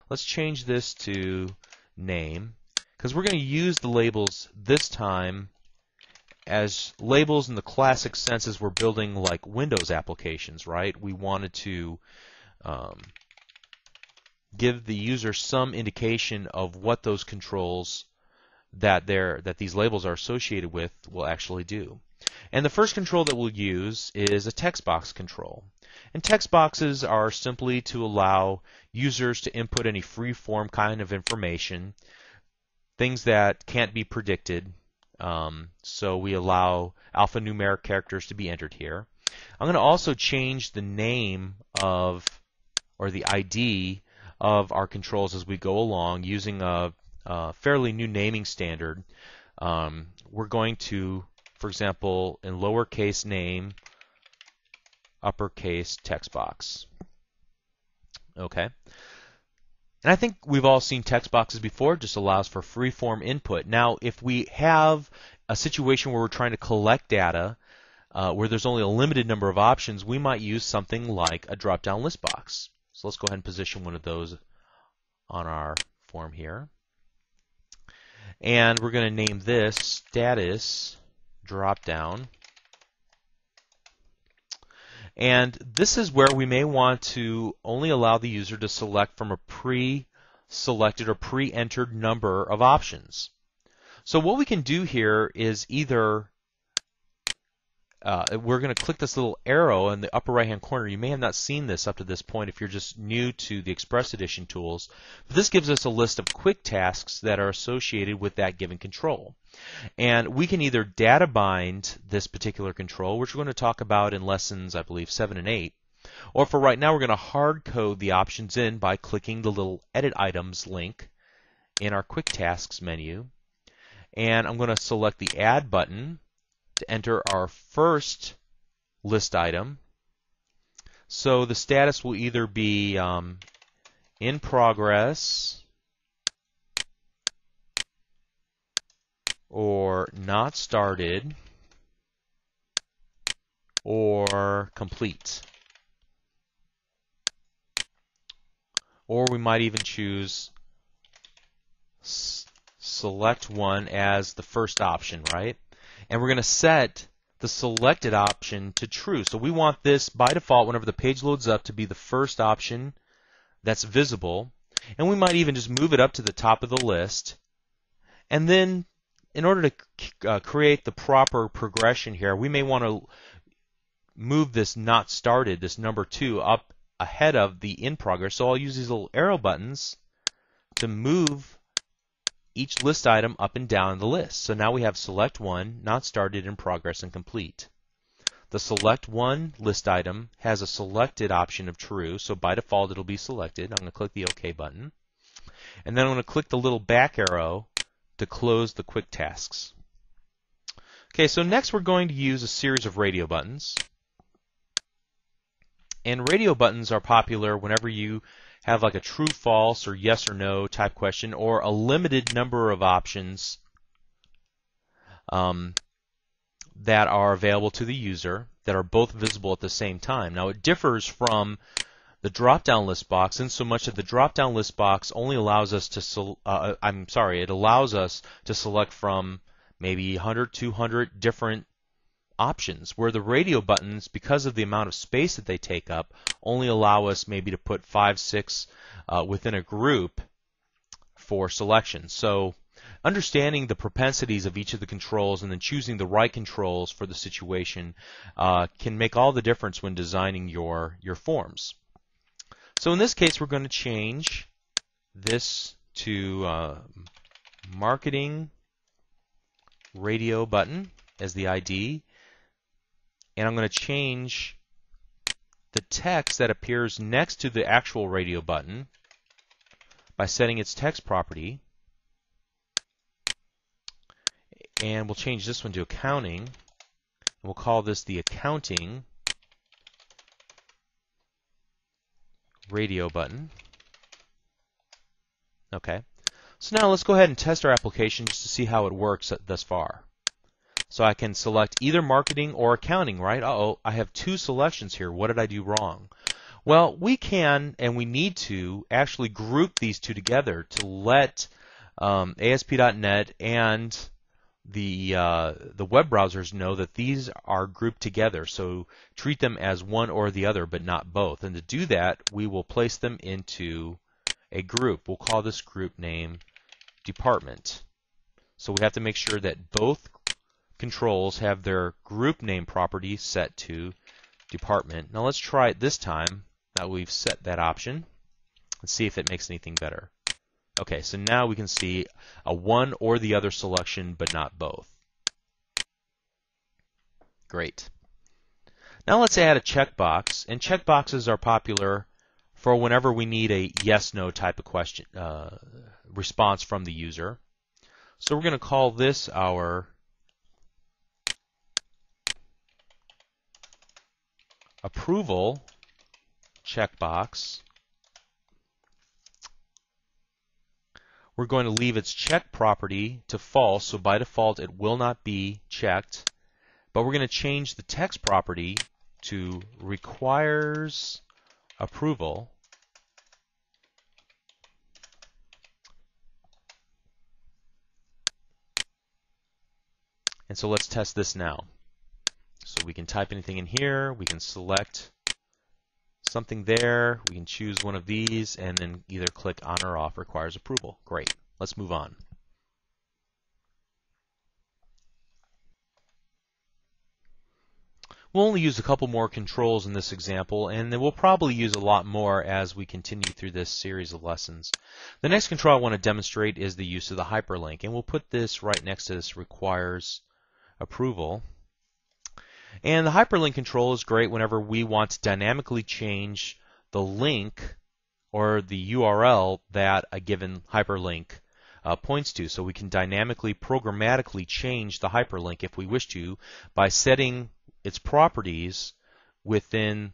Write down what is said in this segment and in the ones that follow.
let's change this to name, because we're going to use the labels this time as labels in the classic sense as we're building like Windows applications, right? We wanted to give the user some indication of what those controls that these labels are associated with will actually do. And the first control that we'll use is a text box control. And text boxes are simply to allow users to input any free-form kind of information, things that can't be predicted. So we allow alphanumeric characters to be entered here. I'm going to also change the name of, or the ID of our controls as we go along using a fairly new naming standard. We're going to, for example, in lowercase name, uppercase text box. Okay. And I think we've all seen text boxes before. It just allows for free-form input. Now, if we have a situation where we're trying to collect data where there's only a limited number of options, we might use something like a drop-down list box. So let's go ahead and position one of those on our form here. And we're going to name this status drop-down. And this is where we may want to only allow the user to select from a pre-selected or pre-entered number of options. So what we can do here is either we're going to click this little arrow in the upper right-hand corner. You may have not seen this up to this point if you're just new to the Express Edition tools. But this gives us a list of quick tasks that are associated with that given control. And we can either data bind this particular control, which we're going to talk about in lessons, I believe, 7 and 8. Or for right now, we're going to hard code the options in by clicking the little Edit Items link in our Quick Tasks menu. And I'm going to select the Add button to enter our first list item. So the status will either be in progress or not started or complete. Or we might even choose select one as the first option, right? And we're going to set the selected option to true. So we want this by default whenever the page loads up to be the first option that's visible. And we might even just move it up to the top of the list. And then in order to create the proper progression here, we may want to move this not started, this number 2, up ahead of the in progress. So I'll use these little arrow buttons to move each list item up and down the list. So now we have select one, not started, in progress, and complete. The select one list item has a selected option of true, so by default it'll be selected. I'm going to click the OK button. And then I'm going to click the little back arrow to close the quick tasks. Okay, so next we're going to use a series of radio buttons. And radio buttons are popular whenever you have like a true, false, or yes or no type question, or a limited number of options that are available to the user that are both visible at the same time. Now it differs from the drop-down list box in so much that the drop-down list box only allows us to it allows us to select from maybe 100, 200 different options, where the radio buttons, because of the amount of space that they take up, only allow us maybe to put 5, 6 within a group for selection. So understanding the propensities of each of the controls and then choosing the right controls for the situation can make all the difference when designing your forms. So in this case, we're going to change this to marketing radio button as the ID. And I'm going to change the text that appears next to the actual radio button by setting its text property. And we'll change this one to accounting. We'll call this the accounting radio button. Okay. So now let's go ahead and test our application just to see how it works thus far. So I can select either marketing or accounting, right? Uh-oh, I have 2 selections here. What did I do wrong? Well, we can and we need to actually group these two together to let ASP.NET and the web browsers know that these are grouped together. So treat them as one or the other, but not both. And to do that, we will place them into a group. We'll call this group name department. So we have to make sure that both controls have their group name property set to department. Now let's try it this time that we've set that option. Let's see if it makes anything better. Okay, so now we can see a one or the other selection, but not both. Great. Now let's add a checkbox, and checkboxes are popular for whenever we need a yes/no type of question response from the user. So we're going to call this our approval checkbox. We're going to leave its check property to false, so by default it will not be checked. But we're going to change the text property to requires approval. And so let's test this now. So we can type anything in here, we can select something there, we can choose one of these, and then either click on or off requires approval. Great. Let's move on. We'll only use a couple more controls in this example, and then we'll probably use a lot more as we continue through this series of lessons. The next control I want to demonstrate is the use of the hyperlink, and we'll put this right next to this requires approval. And the hyperlink control is great whenever we want to dynamically change the link or the URL that a given hyperlink points to. So we can dynamically, programmatically change the hyperlink if we wish to by setting its properties within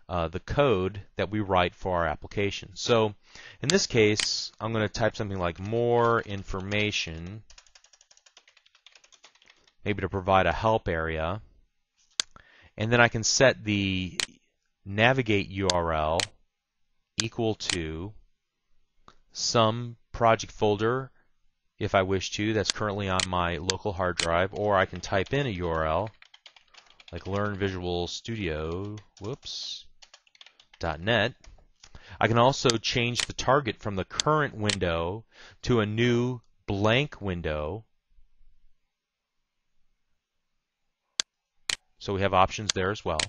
the code that we write for our application. So in this case, I'm going to type something like more information, maybe to provide a help area. And then I can set the navigate URL equal to some project folder if I wish to that's currently on my local hard drive, or I can type in a URL like Learn Visual Studio, .net. I can also change the target from the current window to a new blank window. So we have options there as well.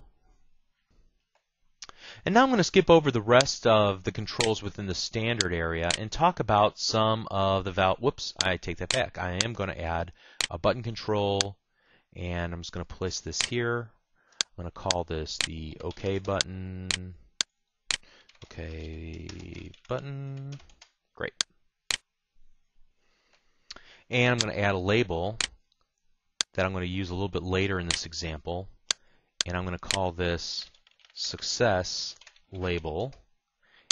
And now I'm going to skip over the rest of the controls within the standard area and talk about some of the I take that back. I am going to add a button control, and I'm just going to place this here. I'm going to call this the OK button. OK button. Great. And I'm going to add a label that I'm going to use a little bit later in this example. And I'm going to call this success label.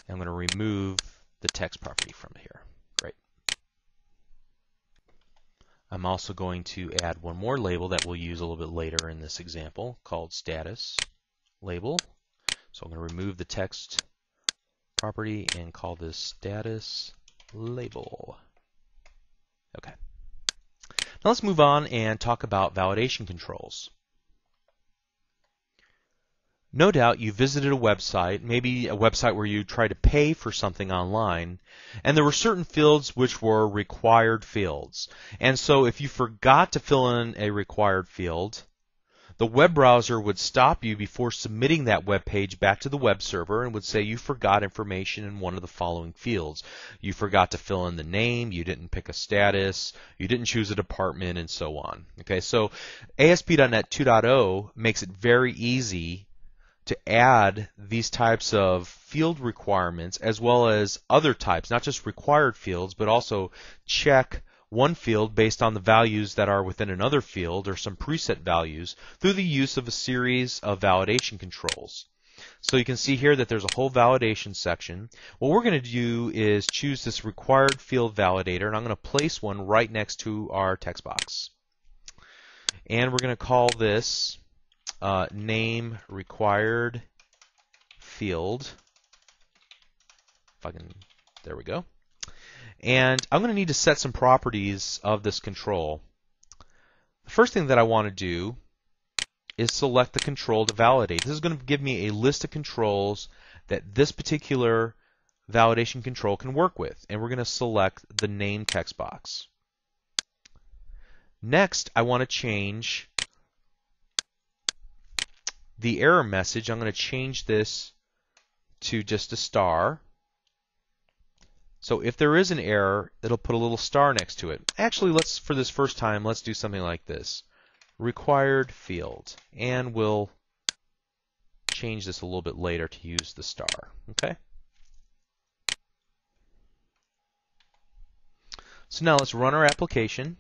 And I'm going to remove the text property from here. Great. I'm also going to add one more label that we'll use a little bit later in this example called status label. So I'm going to remove the text property and call this status label. Okay. Now let's move on and talk about validation controls. No doubt you visited a website, maybe a website where you tried to pay for something online, and there were certain fields which were required fields. And so if you forgot to fill in a required field, the web browser would stop you before submitting that web page back to the web server and would say you forgot information in one of the following fields. You forgot to fill in the name, you didn't pick a status, you didn't choose a department, and so on. Okay, so ASP.NET 2.0 makes it very easy to add these types of field requirements as well as other types, not just required fields, but also check one field based on the values that are within another field or some preset values through the use of a series of validation controls. So you can see here that there's a whole validation section. What we're going to do is choose this required field validator, and I'm going to place one right next to our text box. And we're going to call this name required field. If I can, there we go. And I'm going to need to set some properties of this control. The first thing that I want to do is select the control to validate. This is going to give me a list of controls that this particular validation control can work with. And we're going to select the name text box. Next, I want to change the error message. I'm going to change this to just a star. So if there is an error, it'll put a little star next to it. Actually, for this first time, let's do something like this. Required field. And we'll change this a little bit later to use the star. Okay? So now let's run our application.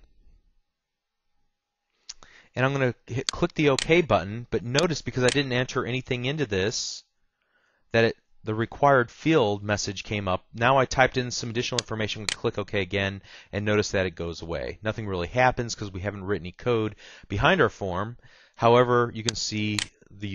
And I'm going to click the OK button, but notice because I didn't enter anything into this, that the required field message came up. Now I typed in some additional information, click OK again, and notice that it goes away. Nothing really happens because we haven't written any code behind our form. However, you can see the